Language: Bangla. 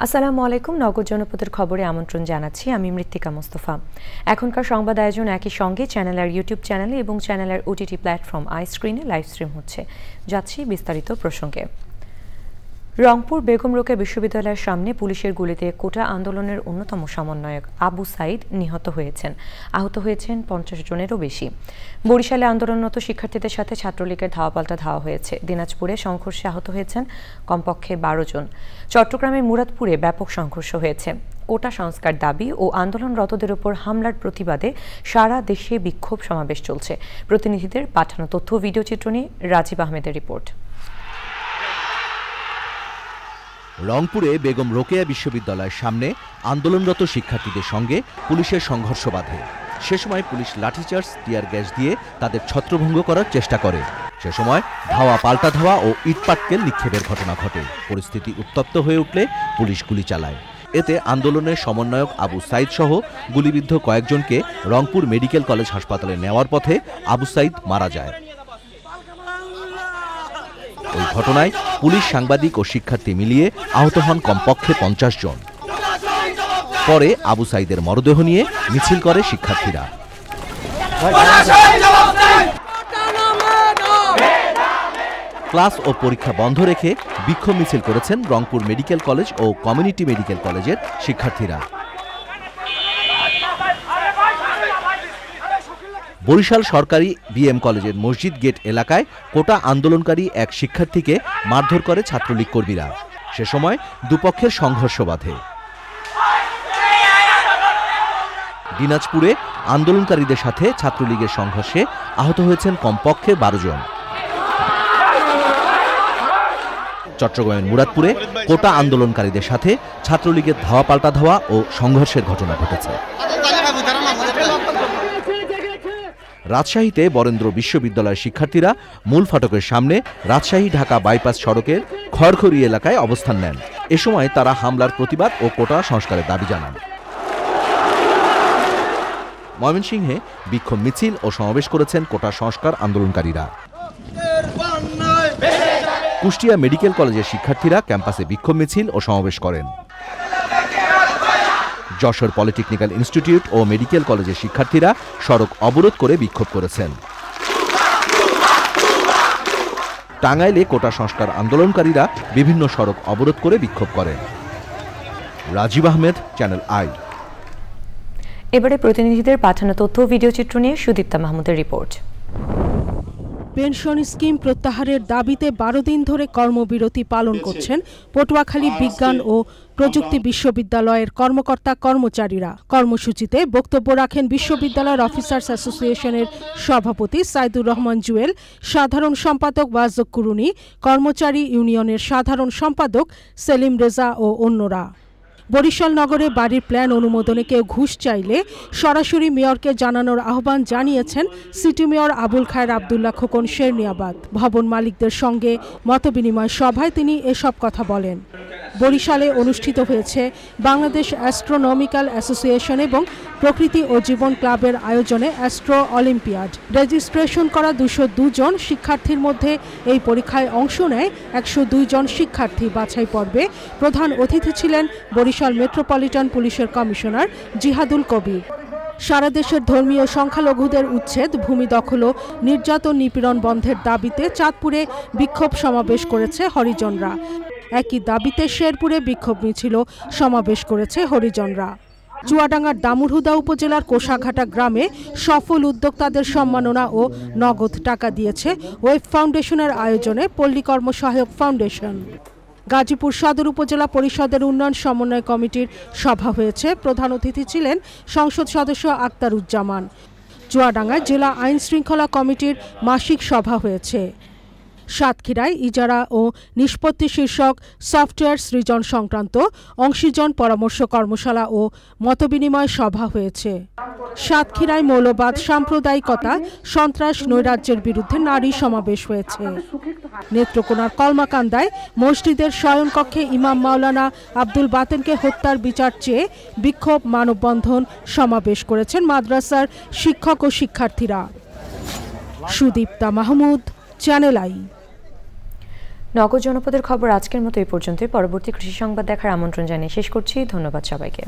আসসালামু আলাইকুম। নগর জনপদের খবরে আমন্ত্রণ জানাচ্ছি আমি মৃত্তিকা মোস্তফা। এখনকার সংবাদ আয়োজন একই সঙ্গে চ্যানেলের ইউটিউব চ্যানেলে এবং চ্যানেলের ওটিটি প্ল্যাটফর্ম আইস্ক্রিনে লাইভ স্ট্রিম হচ্ছে। যাচ্ছি বিস্তারিত প্রসঙ্গে। রংপুর বেগম রোকেয়া বিশ্ববিদ্যালয়ের সামনে পুলিশের গুলিতে কোটা আন্দোলনের অন্যতম সমন্বয়ক আবু সাইদ নিহত হয়েছেন। আহত হয়েছেন 50 জনেরও বেশি। বরিশালে আন্দোলনরত শিক্ষার্থীদের সাথে ছাত্রলীগের ধাওয়াপাল্টা ধাওয়া হয়েছে। দিনাজপুরে সংঘর্ষে আহত হয়েছেন কমপক্ষে 12 জন। চট্টগ্রামের মুরাদপুরে ব্যাপক সংঘর্ষ হয়েছে। কোটা সংস্কার দাবি ও আন্দোলনরতদের উপর হামলার প্রতিবাদে সারা দেশে বিক্ষোভ সমাবেশ চলছে। প্রতিনিধিদের পাঠানো তথ্য ভিডিও চিত্র নিয়ে রাজীব আহমেদের রিপোর্ট। রংপুরে বেগম রোকেয়া বিশ্ববিদ্যালয়ের সামনে আন্দোলনরত শিক্ষার্থীদের সঙ্গে পুলিশের সংঘর্ষ বাধে। সে সময় পুলিশ লাঠিচার্জ, টিয়ার গ্যাস দিয়ে তাদের ছত্রভঙ্গ করার চেষ্টা করে। সে সময় ধাওয়া পাল্টা ধাওয়া ও ইটপাটকেল নিক্ষেপের ঘটনা ঘটে। পরিস্থিতি উত্তপ্ত হয়ে উঠলে পুলিশ গুলি চালায়। এতে আন্দোলনের সমন্বয়ক আবু সাইদ সহ গুলিবিদ্ধ কয়েকজনকে রংপুর মেডিকেল কলেজ হাসপাতালে নেওয়ার পথে আবু সাইদ মারা যায়। ওই ঘটনায় পুলিশ, সাংবাদিক ও শিক্ষার্থী মিলিয়ে আহত হন কমপক্ষে 50 জন। পরে আবু সাইদের মরদেহ নিয়ে মিছিল করে শিক্ষার্থীরা। ক্লাস ও পরীক্ষা বন্ধ রেখে বিক্ষোভ মিছিল করেছেন রংপুর মেডিকেল কলেজ ও কমিউনিটি মেডিকেল কলেজের শিক্ষার্থীরা। বরিশাল সরকারি বিএম কলেজের মসজিদ গেট এলাকায় কোটা আন্দোলনকারী এক শিক্ষার্থীকে মারধর করে ছাত্রলীগ কর্মীরা। সে সময় দুপক্ষের সংঘর্ষ বাধে। দিনাজপুরে আন্দোলনকারীদের সাথে ছাত্রলীগের সংঘর্ষে আহত হয়েছেন কমপক্ষে 12 জন। চট্টগ্রামের মুরাদপুরে কোটা আন্দোলনকারীদের সাথে ছাত্রলীগের ধাওয়া পাল্টা ধাওয়া ও সংঘর্ষের ঘটনা ঘটেছে। রাজশাহীতে বরেন্দ্র বিশ্ববিদ্যালয়ের শিক্ষার্থীরা মূল ফটকের সামনে রাজশাহী ঢাকা বাইপাস সড়কের খড়খড়ি এলাকায় অবস্থান নেন। এ সময় তারা হামলার প্রতিবাদ ও কোটা সংস্কারের দাবি জানান। ময়মনসিংহে বিক্ষোভ মিছিল ও সমাবেশ করেছেন কোটা সংস্কার আন্দোলনকারীরা। কুষ্টিয়া মেডিকেল কলেজের শিক্ষার্থীরা ক্যাম্পাসে বিক্ষোভ মিছিল ও সমাবেশ করেন। যশোর পলিটেকনিক্যাল ইনস্টিটিউট ও মেডিকেল কলেজের শিক্ষার্থীরা সড়ক অবরোধ করে বিক্ষোভ করেছেন। টাঙ্গাইলে কোটা সংস্কার আন্দোলনকারীরা বিভিন্ন সড়ক অবরোধ করে বিক্ষোভ করেন। Rajib Ahmed, channel I. এবারে প্রতিনিধিদের পাঠানো তথ্য ভিডিও চিত্র নিয়ে সুদীপ্তা মাহমুদের রিপোর্ট। পেনশন স্কিম প্রত্যাহারের দাবিতে 12 দিন ধরে কর্মবিরতি পালন করছেন পটুয়াখালী বিজ্ঞান ও প্রযুক্তি বিশ্ববিদ্যালয়ের কর্মকর্তা কর্মচারীরা। কর্মসূচিতে বক্তব্য রাখেন বিশ্ববিদ্যালয়ের অফিসার্স অ্যাসোসিয়েশনের সভাপতি সাইদুর রহমান জুয়েল, সাধারণ সম্পাদক ওয়াজক কুরুনি, কর্মচারী ইউনিয়নের সাধারণ সম্পাদক সেলিম রেজা ও অন্যরা। বরিশাল নগরে বাড়ির প্ল্যান অনুমোদনে কেউ ঘুষ চাইলে সরাসরি মেয়রকে জানানোর আহ্বান জানিয়েছেন সিটি মেয়র আবুল খায়ের আবদুল্লাহ খোকন শেরনিয়াবাদ। ভবন মালিকদের সঙ্গে মতবিনিময় সভায় তিনি এসব কথা বলেন। বরিশালে অনুষ্ঠিত হয়েছে বাংলাদেশ অ্যাস্ট্রোনমিক্যাল অ্যাসোসিয়েশন এবং প্রকৃতি ও জীবন ক্লাবের আয়োজনে অ্যাস্ট্রো অলিম্পিয়াড। রেজিস্ট্রেশন করা 202 জন শিক্ষার্থীর মধ্যে এই পরীক্ষায় অংশ নেয় 102 জন শিক্ষার্থী। বাছাই পর্বে প্রধান অতিথি ছিলেন বরিশাল মেট্রোপলিটন পুলিশের কমিশনার জিহাদুল কবির। সারা দেশের ধর্মীয় সংখ্যালঘুদের উচ্ছেদ, ভূমি দখল ও নির্যাতন নিপীড়ন বন্ধের দাবিতে চাঁদপুরে বিক্ষোভ সমাবেশ করেছে হরিজনরা। একই দাবিতে শেরপুরে বিক্ষোভ মিছিল সমাবেশ করেছে হরিজনরা। চুয়াডাঙ্গার দামুড়হুদা উপজেলার কোষাঘাটা গ্রামে সফল উদ্যোক্তাদের সম্মাননা ও নগদ টাকা দিয়েছে ওয়েব ফাউন্ডেশনের আয়োজনে পল্লী কর্ম সহায়ক ফাউন্ডেশন। গাজীপুর সদর উপজেলা পরিষদের উন্নয়ন সমন্বয় কমিটির সভা হয়েছে। প্রধান অতিথি ছিলেন সংসদ সদস্য আক্তারুজ্জামান। চুয়াডাঙ্গায় জেলা আইন শৃঙ্খলা কমিটির মাসিক সভা হয়েছে। সাতক্ষীরায় ইজারা ও নিষ্পত্তি শীর্ষক সফটওয়্যার সৃজন সংক্রান্ত অংশীজন পরামর্শ কর্মশালা ও মতবিনিময় সভা হয়েছে। সাতক্ষীরায় মৌলবাদ, সাম্প্রদায়িকতা, সন্ত্রাস, নৈরাজ্যের বিরুদ্ধে নারী সমাবেশ হয়েছে। নেত্রকোনার কলমাকান্দায় মসজিদের শয়নকক্ষে ইমাম মাওলানা আব্দুল বাতেনকে হত্যার বিচার চেয়ে বিক্ষোভ মানববন্ধন সমাবেশ করেছেন মাদ্রাসার শিক্ষক ও শিক্ষার্থীরা। Sudipta Mahmud, channel I. নগর জনপদের খবর আজকের মতো এই পর্যন্তই। পরবর্তী কৃষি সংবাদ দেখার আমন্ত্রণ জানিয়ে শেষ করছি। ধন্যবাদ সবাইকে।